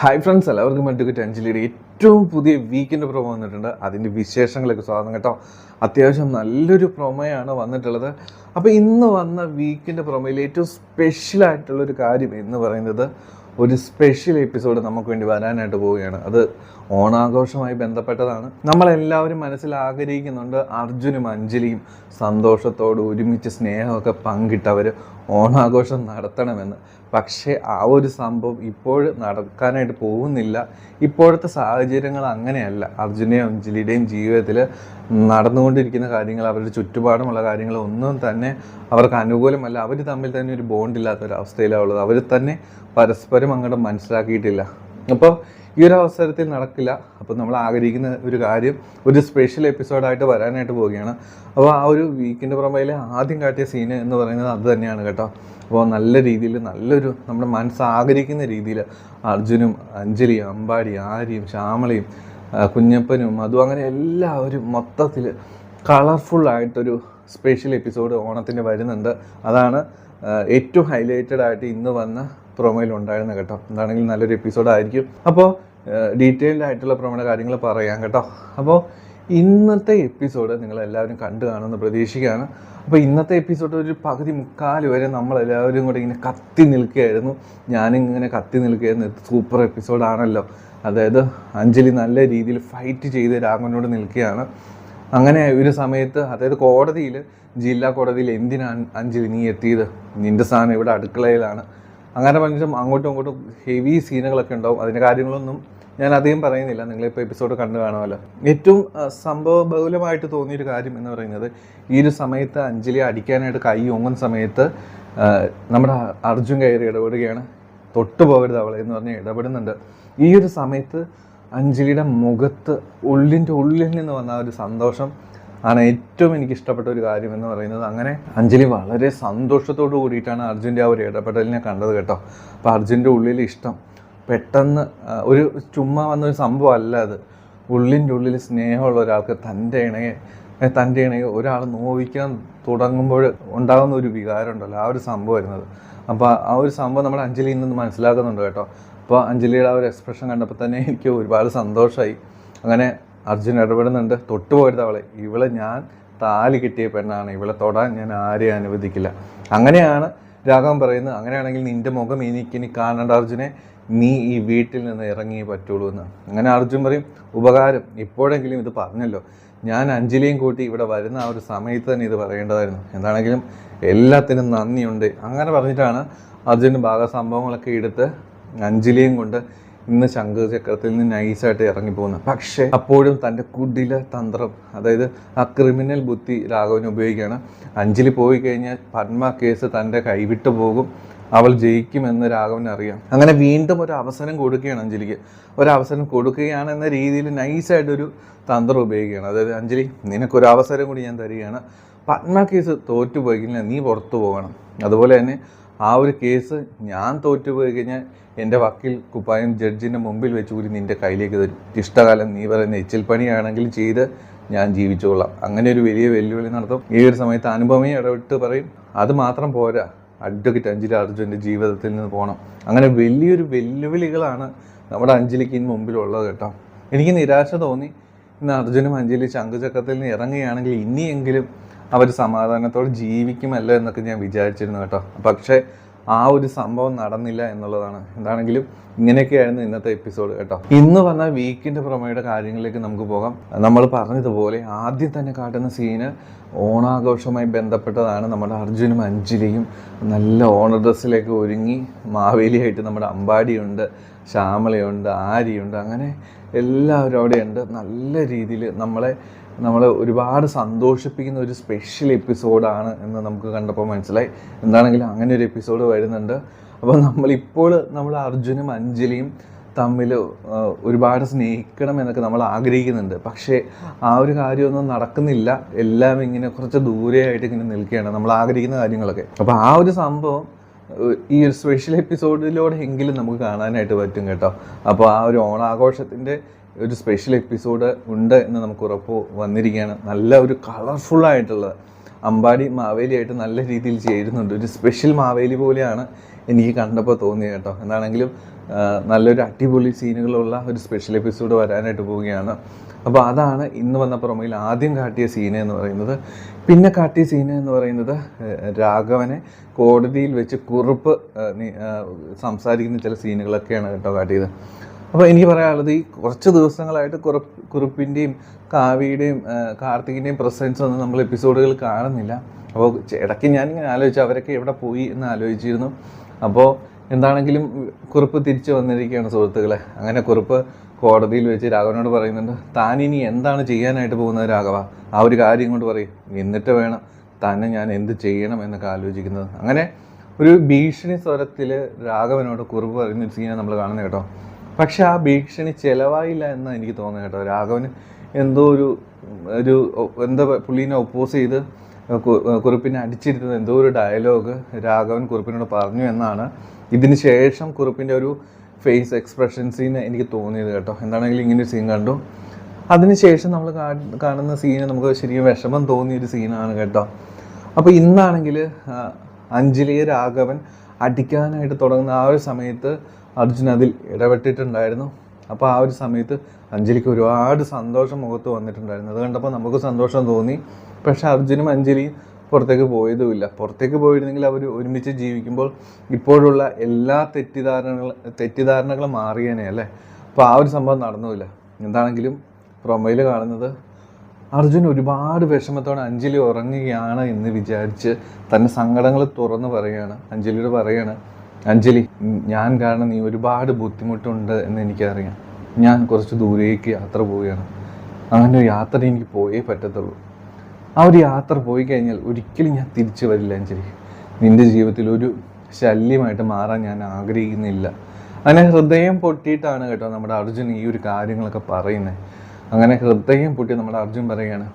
Hi friends, എല്ലാവർക്കും മറ്റൊക്കെ അഞ്ജലിയുടെ ഏറ്റവും പുതിയ വീക്കിൻ്റെ പ്രൊമോ വന്നിട്ടുണ്ട്. അതിൻ്റെ വിശേഷങ്ങളൊക്കെ സ്വാഗതം കേട്ടോ. അത്യാവശ്യം നല്ലൊരു പ്രൊമോയാണ് വന്നിട്ടുള്ളത്. അപ്പോൾ ഇന്ന് വന്ന വീക്കിൻ്റെ പ്രൊമോയിൽ ഏറ്റവും സ്പെഷ്യലായിട്ടുള്ളൊരു കാര്യം എന്ന് പറയുന്നത് ഒരു സ്പെഷ്യൽ എപ്പിസോഡ് നമുക്ക് വേണ്ടി വരാനായിട്ട് പോവുകയാണ്. അത് ഓണാഘോഷവുമായി ബന്ധപ്പെട്ടതാണ്. നമ്മളെല്ലാവരും മനസ്സിൽ ആഗ്രഹിക്കുന്നുണ്ട് അർജുനും അഞ്ജലിയും സന്തോഷത്തോട് ഒരുമിച്ച് സ്നേഹമൊക്കെ പങ്കിട്ടവർ ഓണാഘോഷം നടത്തണമെന്ന്. പക്ഷേ ആ ഒരു സംഭവം ഇപ്പോൾ നടക്കാനായിട്ട് പോകുന്നില്ല. ഇപ്പോഴത്തെ സാഹചര്യങ്ങൾ അങ്ങനെയല്ല. അർജുനെയും അഞ്ജലിയുടെയും ജീവിതത്തിൽ നടന്നുകൊണ്ടിരിക്കുന്ന കാര്യങ്ങൾ, അവരുടെ ചുറ്റുപാടുമുള്ള കാര്യങ്ങൾ ഒന്നും തന്നെ അവർക്ക് അനുകൂലമല്ല. അവർ തമ്മിൽ തന്നെ ഒരു ബോണ്ടില്ലാത്തൊരവസ്ഥയിലാണ് ഉള്ളത്. അവർ തന്നെ പരസ്പരം അങ്ങോട്ട് മനസ്സിലാക്കിയിട്ടില്ല. അപ്പോൾ ഈ ഒരു അവസരത്തിൽ നടക്കില്ല. അപ്പോൾ നമ്മൾ ആഗ്രഹിക്കുന്ന ഒരു കാര്യം ഒരു സ്പെഷ്യൽ എപ്പിസോഡായിട്ട് വരാനായിട്ട് പോവുകയാണ്. അപ്പോൾ ആ ഒരു വീക്കിൻ്റെ പുറമേൽ ആദ്യം കാട്ടിയ സീന് എന്ന് പറയുന്നത് അത് തന്നെയാണ് കേട്ടോ. അപ്പോൾ നല്ല രീതിയിൽ നല്ലൊരു നമ്മുടെ മനസ്സ് ആഗ്രഹിക്കുന്ന രീതിയിൽ അർജുനും അഞ്ജലിയും അമ്പാടി ആര്യയും ശ്യാമളയും കുഞ്ഞപ്പനും അതും അങ്ങനെ എല്ലാവരും മൊത്തത്തിൽ കളർഫുള്ളായിട്ടൊരു സ്പെഷ്യൽ എപ്പിസോഡ് ഓണത്തിന് വരുന്നുണ്ട്. അതാണ് ഏറ്റവും ഹൈലൈറ്റഡ് ആയിട്ട് ഇന്ന് വന്ന പ്രൊമോയിൽ ഉണ്ടായിരുന്നു കേട്ടോ. എന്താണെങ്കിലും നല്ലൊരു എപ്പിസോഡായിരിക്കും. അപ്പോൾ ഡീറ്റെയിൽഡ് ആയിട്ടുള്ള പ്രൊമോയുടെ കാര്യങ്ങൾ പറയാം കേട്ടോ. അപ്പോൾ ഇന്നത്തെ എപ്പിസോഡ് നിങ്ങളെല്ലാവരും കണ്ടു കാണുമെന്ന് പ്രതീക്ഷിക്കുകയാണ്. അപ്പോൾ ഇന്നത്തെ എപ്പിസോഡ് ഒരു പകുതി മുക്കാൽ വരെ നമ്മളെല്ലാവരും കൂടെ ഇങ്ങനെ കത്തി നിൽക്കുകയായിരുന്നു. ഞാനിങ്ങനെ കത്തി നിൽക്കുകയായിരുന്നു. സൂപ്പർ എപ്പിസോഡാണല്ലോ. അതായത് അഞ്ജലി നല്ല രീതിയിൽ ഫൈറ്റ് ചെയ്ത് രാഘവനോട് നിൽക്കുകയാണ്. അങ്ങനെ ഒരു സമയത്ത്, അതായത് കോടതിയിൽ, ജില്ലാ കോടതിയിൽ എന്തിനാണ് അഞ്ജലി നീ എത്തിയത്? നിൻ്റെ സ്ഥാനം ഇവിടെ അടുക്കളയിലാണ്. അങ്ങനെ പറഞ്ഞിട്ടും അങ്ങോട്ടും ഇങ്ങോട്ടും ഹെവി സീനുകളൊക്കെ ഉണ്ടാവും. അതിൻ്റെ കാര്യങ്ങളൊന്നും ഞാൻ അധികം പറയുന്നില്ല. നിങ്ങളിപ്പോൾ എപ്പിസോഡ് കണ്ടു കാണുമല്ലോ. ഏറ്റവും സംഭവബഹുലമായിട്ട് തോന്നിയൊരു കാര്യം എന്ന് പറയുന്നത്, ഈ ഒരു സമയത്ത് അഞ്ജലി അടിക്കാനായിട്ട് കൈ ഓങ്ങുന്ന സമയത്ത് നമ്മുടെ അർജുൻ കയറി ഇടപെടുകയാണ്. തൊട്ടുപോകരുത് അവളെ എന്ന് പറഞ്ഞ് ഇടപെടുന്നുണ്ട്. ഈ ഒരു സമയത്ത് അഞ്ജലിയുടെ മുഖത്ത് ഉള്ളിൻ്റെ ഉള്ളിൽ നിന്ന് വന്ന ഒരു സന്തോഷം ആണ് ഏറ്റവും എനിക്ക് ഇഷ്ടപ്പെട്ട ഒരു കാര്യം എന്ന് പറയുന്നത്. അങ്ങനെ അഞ്ജലി വളരെ സന്തോഷത്തോടു കൂടിയിട്ടാണ് അർജുൻ്റെ ആ ഒരു ഇടപെടലിനെ കണ്ടത് കേട്ടോ. അപ്പോൾ അർജുൻ്റെ ഉള്ളിൽ ഇഷ്ടം പെട്ടെന്ന് ഒരു ചുമ്മാ വന്നൊരു സംഭവം അല്ല അത്. ഉള്ളിൻ്റെ ഉള്ളിൽ സ്നേഹമുള്ള ഒരാൾക്ക് തൻ്റെ ഇണയെ ഒരാൾ നോവിക്കാൻ തുടങ്ങുമ്പോൾ ഉണ്ടാകുന്ന ഒരു വികാരം ഉണ്ടല്ലോ, ആ ഒരു സംഭവം വരുന്നത്. അപ്പോൾ ആ ഒരു സംഭവം നമ്മുടെ അഞ്ജലിയിൽ നിന്ന് മനസ്സിലാക്കുന്നുണ്ട് കേട്ടോ. അപ്പോൾ അഞ്ജലിയുടെ ആ ഒരു എക്സ്പ്രഷൻ കണ്ടപ്പോൾ തന്നെ എനിക്ക് ഒരുപാട് സന്തോഷമായി. അങ്ങനെ അർജുൻ ഇടപെടുന്നുണ്ട്. തൊട്ടുപോയത് അവളെ, ഇവളെ ഞാൻ താലി കിട്ടിയ പെണ്ണാണ്, ഇവളെ തൊടാൻ ഞാൻ ആരെയും അനുവദിക്കില്ല. അങ്ങനെയാണ് രാഘവൻ പറയുന്നത്. അങ്ങനെയാണെങ്കിൽ നിൻ്റെ മുഖം എനിക്കിനി കാണേണ്ട അർജുനെ, നീ ഈ വീട്ടിൽ നിന്ന് ഇറങ്ങിയേ പറ്റുള്ളൂ എന്ന്. അങ്ങനെ അർജുൻ പറയും, ഉപകാരം, ഇപ്പോഴെങ്കിലും ഇത് പറഞ്ഞല്ലോ. ഞാൻ അഞ്ജലിയും കൂട്ടി ഇവിടെ വരുന്ന ആ ഒരു സമയത്ത് തന്നെ ഇത് പറയേണ്ടതായിരുന്നു. എന്താണെങ്കിലും എല്ലാത്തിനും നന്ദിയുണ്ട്. അങ്ങനെ പറഞ്ഞിട്ടാണ് അർജുൻ്റെ സംഭവങ്ങളൊക്കെ എടുത്ത് അഞ്ജലിയും കൊണ്ട് ഇന്ന് ശംഖചക്രത്തിൽ നിന്ന് നൈസായിട്ട് ഇറങ്ങിപ്പോകുന്നത്. പക്ഷേ അപ്പോഴും തൻ്റെ കുടില തന്ത്രം, അതായത് ആ ക്രിമിനൽ ബുദ്ധി രാഘവന് ഉപയോഗിക്കുകയാണ്. അഞ്ജലി പോയി കഴിഞ്ഞാൽ പത്മ കേസ് തൻ്റെ കൈവിട്ടു പോകും, അവൾ ജയിക്കുമെന്ന് രാഘവന് അറിയാം. അങ്ങനെ വീണ്ടും ഒരു അവസരം കൊടുക്കുകയാണ് അഞ്ജലിക്ക്. ഒരവസരം കൊടുക്കുകയാണ് എന്ന രീതിയിൽ നൈസായിട്ടൊരു തന്ത്രം ഉപയോഗിക്കുകയാണ്. അതായത് അഞ്ജലി, നിനക്കൊരു അവസരം കൂടി ഞാൻ തരികയാണ്. പത്മ കേസ് തോറ്റുപോയി കഴിഞ്ഞാൽ നീ പുറത്തു പോകണം. അതുപോലെ തന്നെ ആ ഒരു കേസ് ഞാൻ തോറ്റുപോയി കഴിഞ്ഞാൽ എൻ്റെ വക്കീൽ കുപ്പായം ജഡ്ജിൻ്റെ മുമ്പിൽ വെച്ച് കൂടി നിൻ്റെ കയ്യിലേക്ക് തരും. ഇഷ്ടകാലം നീ പറയുന്ന എച്ചിൽ പണിയാണെങ്കിലും ചെയ്ത് ഞാൻ ജീവിച്ചോളാം. അങ്ങനെ ഒരു വലിയ വെല്ലുവിളി നടത്തും. ഈ ഒരു സമയത്ത് അനുപമയെ ഇടപെട്ട് പറയും, അത് മാത്രം പോരാ, അഡ്വക്കേറ്റ് അഞ്ജലി അർജുൻ്റെ ജീവിതത്തിൽ നിന്ന് പോകണം. അങ്ങനെ വലിയൊരു വെല്ലുവിളികളാണ് നമ്മുടെ അഞ്ജലിക്ക് ഇന്ന് മുമ്പിലുള്ളത് കേട്ടോ. എനിക്ക് നിരാശ തോന്നി. ഇന്ന് അർജുനും അഞ്ജലി ശംഖചക്രത്തിൽ നിന്ന് ഇറങ്ങുകയാണെങ്കിൽ ഇനിയെങ്കിലും അവർ സമാധാനത്തോടെ ജീവിക്കുമല്ലോ എന്നൊക്കെ ഞാൻ വിചാരിച്ചിരുന്നു കേട്ടോ. പക്ഷേ ആ ഒരു സംഭവം നടന്നില്ല എന്നുള്ളതാണ്. എന്താണെങ്കിലും ഇങ്ങനെയൊക്കെയായിരുന്നു ഇന്നത്തെ എപ്പിസോഡ് കേട്ടോ. ഇന്ന് വന്ന വീക്കിൻ്റെ പ്രൊമോയുടെ കാര്യങ്ങളിലേക്ക് നമുക്ക് പോകാം. നമ്മൾ പറഞ്ഞതുപോലെ ആദ്യം തന്നെ കാട്ടുന്ന സീന് ഓണാഘോഷവുമായി ബന്ധപ്പെട്ടതാണ്. നമ്മുടെ അർജുനും അഞ്ജലിയും നല്ല ഓണ ഡ്രസ്സിലേക്ക് ഒരുങ്ങി മാവേലിയായിട്ട് നമ്മുടെ അമ്പാടിയുണ്ട്, ശ്യാമളയുണ്ട്, ആര്യയുണ്ട്, അങ്ങനെ എല്ലാവരും അവിടെയുണ്ട്. നല്ല രീതിയിൽ നമ്മളെ ഒരുപാട് സന്തോഷിപ്പിക്കുന്ന ഒരു സ്പെഷ്യൽ എപ്പിസോഡാണ് എന്ന് നമുക്ക് കണ്ടപ്പോൾ മനസ്സിലായി. എന്താണെങ്കിലും അങ്ങനെ ഒരു എപ്പിസോഡ് വരുന്നുണ്ട്. അപ്പോൾ നമ്മൾ അർജുനും അഞ്ജലിയും തമ്മിൽ ഒരുപാട് സ്നേഹിക്കണം എന്നൊക്കെ നമ്മൾ ആഗ്രഹിക്കുന്നുണ്ട്. പക്ഷേ ആ ഒരു കാര്യമൊന്നും നടക്കുന്നില്ല. എല്ലാം ഇങ്ങനെ കുറച്ച് ദൂരെയായിട്ട് ഇങ്ങനെ നിൽക്കുകയാണ് നമ്മൾ ആഗ്രഹിക്കുന്ന കാര്യങ്ങളൊക്കെ. അപ്പോൾ ആ ഒരു സംഭവം ഈ ഒരു സ്പെഷ്യൽ എപ്പിസോഡിലൂടെ എങ്കിലും നമുക്ക് കാണാനായിട്ട് പറ്റും കേട്ടോ. അപ്പോൾ ആ ഒരു ഓണാഘോഷത്തിൻ്റെ ഒരു സ്പെഷ്യൽ എപ്പിസോഡ് ഉണ്ട് എന്ന് നമുക്ക് ഉറപ്പ് വന്നിരിക്കുകയാണ്. നല്ല ഒരു കളർഫുള്ളായിട്ടുള്ള അമ്പാടി മാവേലിയായിട്ട് നല്ല രീതിയിൽ ചേരുന്നുണ്ട്. ഒരു സ്പെഷ്യൽ മാവേലി പോലെയാണ് എനിക്ക് കണ്ടപ്പോൾ തോന്നിയത് കേട്ടോ. എന്താണെങ്കിലും നല്ലൊരു അടിപൊളി സീനുകളുള്ള ഒരു സ്പെഷ്യൽ എപ്പിസോഡ് വരാനായിട്ട് പോവുകയാണ്. അപ്പോൾ അതാണ് ഇന്ന് വന്ന പ്രൊമോയിൽ ആദ്യം കാട്ടിയ സീന എന്ന് പറയുന്നത്. പിന്നെ കാട്ടിയ സീന എന്ന് പറയുന്നത് രാഘവനെ കോടതിയിൽ വെച്ച് കുറുപ്പ് സംസാരിക്കുന്ന ചില സീനുകളൊക്കെയാണ് കേട്ടോ കാട്ടിയത്. അപ്പോൾ എനിക്ക് പറയാനുള്ളത്, ഈ കുറച്ച് ദിവസങ്ങളായിട്ട് കുറുപ്പിൻ്റെയും കാവ്യയുടെയും കാർത്തികിൻ്റെയും പ്രസൻസ് ഒന്നും നമ്മൾ എപ്പിസോഡുകൾ കാണുന്നില്ല. അപ്പോൾ ഇടയ്ക്ക് ഞാനിങ്ങനെ ആലോചിച്ചു അവരൊക്കെ എവിടെ പോയി എന്ന് ആലോചിച്ചിരുന്നു. അപ്പോൾ എന്താണെങ്കിലും കുറുപ്പ് തിരിച്ചു വന്നിരിക്കുകയാണ് സുഹൃത്തുക്കളെ. അങ്ങനെ കുറുപ്പ് കോടതിയിൽ വെച്ച് രാഘവനോട് പറയുന്നുണ്ട്, താൻ ഇനി എന്താണ് ചെയ്യാനായിട്ട് പോകുന്നത് രാഘവ, ആ ഒരു കാര്യം കൊണ്ട് പറയും, എന്നിട്ട് വേണം തന്നെ ഞാൻ എന്ത് ചെയ്യണം എന്നൊക്കെ ആലോചിക്കുന്നത്. അങ്ങനെ ഒരു ഭീഷണി സ്വരത്തിൽ രാഘവനോട് കുറുപ്പ് പറയുന്ന ഒരു സീനാണ് നമ്മൾ കാണുന്നത് കേട്ടോ. പക്ഷെ ആ ഭീഷണി ചിലവായില്ല എന്നാണ് എനിക്ക് തോന്നുന്നത് കേട്ടോ. രാഘവന് എന്തോ ഒരു എന്താ പുള്ളീനെ ഒപ്പോസ് ചെയ്ത് കുറുപ്പിനെ അടിച്ചിരുന്നത് എന്തോ ഒരു ഡയലോഗ് രാഘവൻ കുറുപ്പിനോട് പറഞ്ഞു എന്നാണ് ഇതിന് ശേഷം കുറുപ്പിൻ്റെ ഒരു ഫേസ് എക്സ്പ്രഷൻസിന് എനിക്ക് തോന്നിയത് കേട്ടോ. എന്താണെങ്കിലും ഇങ്ങനൊരു സീൻ കണ്ടു. അതിനുശേഷം നമ്മൾ കാണുന്ന സീന് നമുക്ക് ശരിക്കും വിഷമം തോന്നിയൊരു സീനാണ് കേട്ടോ. അപ്പോൾ ഇന്നാണെങ്കിൽ അഞ്ജലിയെ രാഘവൻ അടിക്കാനായിട്ട് തുടങ്ങുന്ന ആ ഒരു സമയത്ത് അർജുൻ അതിൽ ഇടപെട്ടിട്ടുണ്ടായിരുന്നു. അപ്പോൾ ആ ഒരു സമയത്ത് അഞ്ജലിക്ക് ഒരുപാട് സന്തോഷം മുഖത്ത് വന്നിട്ടുണ്ടായിരുന്നു. അത് കണ്ടപ്പോൾ നമുക്ക് സന്തോഷം തോന്നി. പക്ഷെ അർജുനും അഞ്ജലിയും പുറത്തേക്ക് പോയതുമില്ല. പുറത്തേക്ക് പോയിരുന്നെങ്കിൽ അവർ ഒരുമിച്ച് ജീവിക്കുമ്പോൾ ഇപ്പോഴുള്ള എല്ലാ തെറ്റിദ്ധാരണകളും മാറിയേനെ അല്ലേ. അപ്പോൾ ആ ഒരു സംഭവം നടന്നുമില്ല. എന്താണെങ്കിലും പ്രൊമോയിൽ കാണുന്നത് അർജുൻ ഒരുപാട് വിഷമത്തോടെ അഞ്ജലി ഉറങ്ങുകയാണ് എന്ന് വിചാരിച്ച് തൻ്റെ സങ്കടങ്ങൾ തുറന്ന് പറയുകയാണ്. അഞ്ജലിയോട് പറയുകയാണ്, അഞ്ജലി, ഞാൻ കാരണം നീ ഒരുപാട് ബുദ്ധിമുട്ടുണ്ട് എന്ന് എനിക്കറിയാം. ഞാൻ കുറച്ച് ദൂരേക്ക് യാത്ര പോവുകയാണ്. അങ്ങനെ ഒരു യാത്ര എനിക്ക് പോയേ പറ്റത്തുള്ളൂ. ആ ഒരു യാത്ര പോയി കഴിഞ്ഞാൽ ഒരിക്കലും ഞാൻ തിരിച്ചു വരില്ല അഞ്ജലി. നിൻ്റെ ജീവിതത്തിൽ ഒരു ശല്യമായിട്ട് മാറാൻ ഞാൻ ആഗ്രഹിക്കുന്നില്ല. അങ്ങനെ ഹൃദയം പൊട്ടിയിട്ടാണ് കേട്ടോ നമ്മുടെ അർജുൻ ഈ ഒരു കാര്യങ്ങളൊക്കെ പറയുന്നത്. അങ്ങനെ ഹൃദയം പൊട്ടി നമ്മുടെ അർജുൻ പറയുകയാണ്,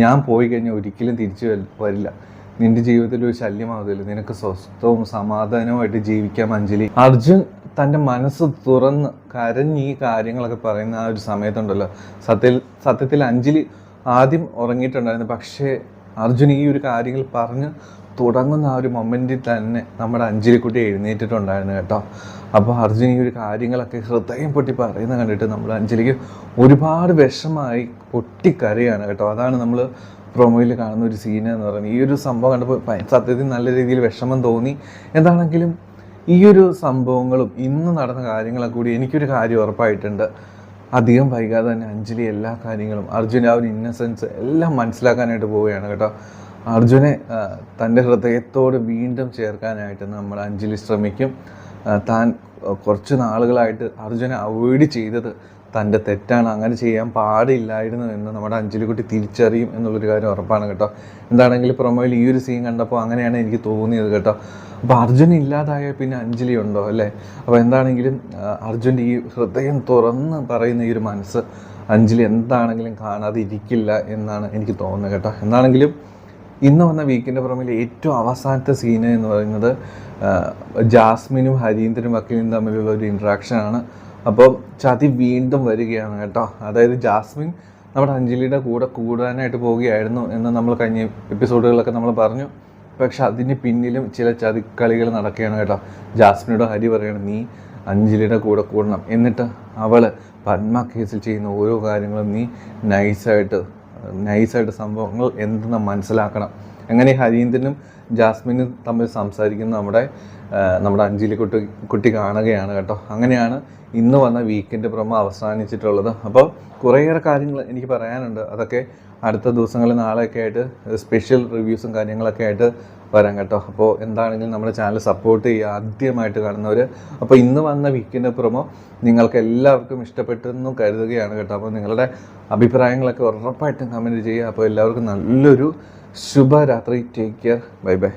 ഞാൻ പോയി കഴിഞ്ഞാൽ ഒരിക്കലും തിരിച്ചു വരില്ല. നിൻ്റെ ജീവിതത്തിൽ ഒരു ശല്യമാവതില്ല. നിനക്ക് സ്വസ്ഥവും സമാധാനവുമായിട്ട് ജീവിക്കാം അഞ്ജലി. അർജുൻ തൻ്റെ മനസ്സ് തുറന്ന് കരഞ്ഞ് ഈ കാര്യങ്ങളൊക്കെ പറയുന്ന ആ ഒരു സമയത്തുണ്ടല്ലോ, സത്യത്തിൽ അഞ്ജലി ആദ്യം ഉറങ്ങിയിട്ടുണ്ടായിരുന്നു. പക്ഷേ അർജുൻ ഈ ഒരു കാര്യങ്ങൾ പറഞ്ഞ് തുടങ്ങുന്ന ആ ഒരു മൊമെൻറ്റിൽ തന്നെ നമ്മുടെ അഞ്ജലിക്കുട്ടി എഴുന്നേറ്റിട്ടുണ്ടായിരുന്നു കേട്ടോ. അപ്പോൾ അർജുൻ ഈ ഒരു കാര്യങ്ങളൊക്കെ ഹൃദയം പൊട്ടി പറയുന്നത് കണ്ടിട്ട് നമ്മുടെ അഞ്ജലിക്ക് ഒരുപാട് വിഷമായി പൊട്ടിക്കരയാണ് കേട്ടോ. അതാണ് നമ്മൾ പ്രൊമോയിൽ കാണുന്ന ഒരു സീൻ എന്ന് പറയുന്നത്. ഈ ഒരു സംഭവം കണ്ടപ്പോൾ സത്യത്തിൽ നല്ല രീതിയിൽ വിഷമം തോന്നി. എന്താണെങ്കിലും ഈ ഒരു സംഭവങ്ങളും ഇന്ന് നടന്ന കാര്യങ്ങളൊക്കെ കൂടി എനിക്കൊരു കാര്യം ഉറപ്പായിട്ടുണ്ട്, അധികം വൈകാതെ തന്നെ അഞ്ജലി എല്ലാ കാര്യങ്ങളും അർജുൻ ആ ഒരു ഇന്നസെൻസ് എല്ലാം മനസ്സിലാക്കാനായിട്ട് പോവുകയാണ് കേട്ടോ. അർജുനെ തൻ്റെ ഹൃദയത്തോട് വീണ്ടും ചേർക്കാനായിട്ട് നമ്മൾ അഞ്ജലി ശ്രമിക്കും. താൻ കുറച്ച് നാളുകളായിട്ട് അർജുനെ അവോയ്ഡ് ചെയ്തത് തൻ്റെ തെറ്റാണ്, അങ്ങനെ ചെയ്യാൻ പാടില്ലായിരുന്നു എന്ന് നമ്മുടെ അഞ്ജലിക്കുട്ടി തിരിച്ചറിയും എന്നുള്ളൊരു കാര്യം ഉറപ്പാണ് കേട്ടോ. എന്താണെങ്കിലും പ്രൊമോയിൽ ഈ ഒരു സീൻ കണ്ടപ്പോൾ അങ്ങനെയാണ് എനിക്ക് തോന്നിയത് കേട്ടോ. അപ്പോൾ അർജുൻ ഇല്ലാതായ പിന്നെ അഞ്ജലി ഉണ്ടോ അല്ലേ. അപ്പോൾ എന്താണെങ്കിലും അർജുൻ്റെ ഈ ഹൃദയം തുറന്ന് പറയുന്ന ഈ ഒരു മനസ്സ് അഞ്ജലി എന്താണെങ്കിലും കാണാതെ ഇരിക്കില്ല എന്നാണ് എനിക്ക് തോന്നുന്നത് കേട്ടോ. എന്താണെങ്കിലും ഇന്ന് വന്ന വീക്കിൻ്റെ പ്രൊമോയിൽ ഏറ്റവും അവസാനത്തെ സീന് എന്ന് പറയുന്നത് ജാസ്മിനും ഹരീന്ദ്രനും വക്കീലും തമ്മിലുള്ള ഒരു ഇൻട്രാക്ഷനാണ്. അപ്പോൾ ചതി വീണ്ടും വരികയാണ് കേട്ടോ. അതായത് ജാസ്മിൻ നമ്മുടെ അഞ്ജലിയുടെ കൂടെ കൂടാനായിട്ട് പോവുകയായിരുന്നു എന്ന് നമ്മൾ കഴിഞ്ഞ എപ്പിസോഡുകളിലൊക്കെ നമ്മൾ പറഞ്ഞു. പക്ഷെ അതിന് പിന്നിലും ചില ചതിക്കളികൾ നടക്കുകയാണ് കേട്ടോ. ജാസ്മിനോട് ഹരി പറയണം, നീ അഞ്ജലിയുടെ കൂടെ കൂടണം, എന്നിട്ട് അവൾ പത്മ കേസിൽ ചെയ്യുന്ന ഓരോ കാര്യങ്ങളും നീ നൈസായിട്ട് സംഭവങ്ങൾ എന്തെന്ന് മനസ്സിലാക്കണം. അങ്ങനെ ഹരീന്ദ്രനും ജാസ്മിനും തമ്മിൽ സംസാരിക്കുന്ന നമ്മുടെ അഞ്ജലി കുട്ടി കാണുകയാണ് കേട്ടോ. അങ്ങനെയാണ് ഇന്ന് വന്ന വീക്കെൻഡ് പ്രൊമോ അവസാനിച്ചിട്ടുള്ളത്. അപ്പോൾ കുറേയേറെ കാര്യങ്ങൾ എനിക്ക് പറയാനുണ്ട്. അതൊക്കെ അടുത്ത ദിവസങ്ങളിൽ നാളെയൊക്കെ ആയിട്ട് സ്പെഷ്യൽ റിവ്യൂസും കാര്യങ്ങളൊക്കെ ആയിട്ട് വരാം കേട്ടോ. അപ്പോൾ എന്താണെങ്കിലും നമ്മുടെ ചാനൽ സപ്പോർട്ട് ചെയ്യുക, ആദ്യമായിട്ട് കാണുന്നവർ. അപ്പോൾ ഇന്ന് വന്ന വീക്കെൻഡ് പ്രൊമോ നിങ്ങൾക്ക് എല്ലാവർക്കും ഇഷ്ടപ്പെട്ടെന്ന് കരുതുകയാണ് കേട്ടോ. അപ്പോൾ നിങ്ങളുടെ അഭിപ്രായങ്ങളൊക്കെ ഉറപ്പായിട്ടും കമൻറ്റ് ചെയ്യുക. അപ്പോൾ എല്ലാവർക്കും നല്ലൊരു ശുഭരാത്രി. Take care. Bye bye.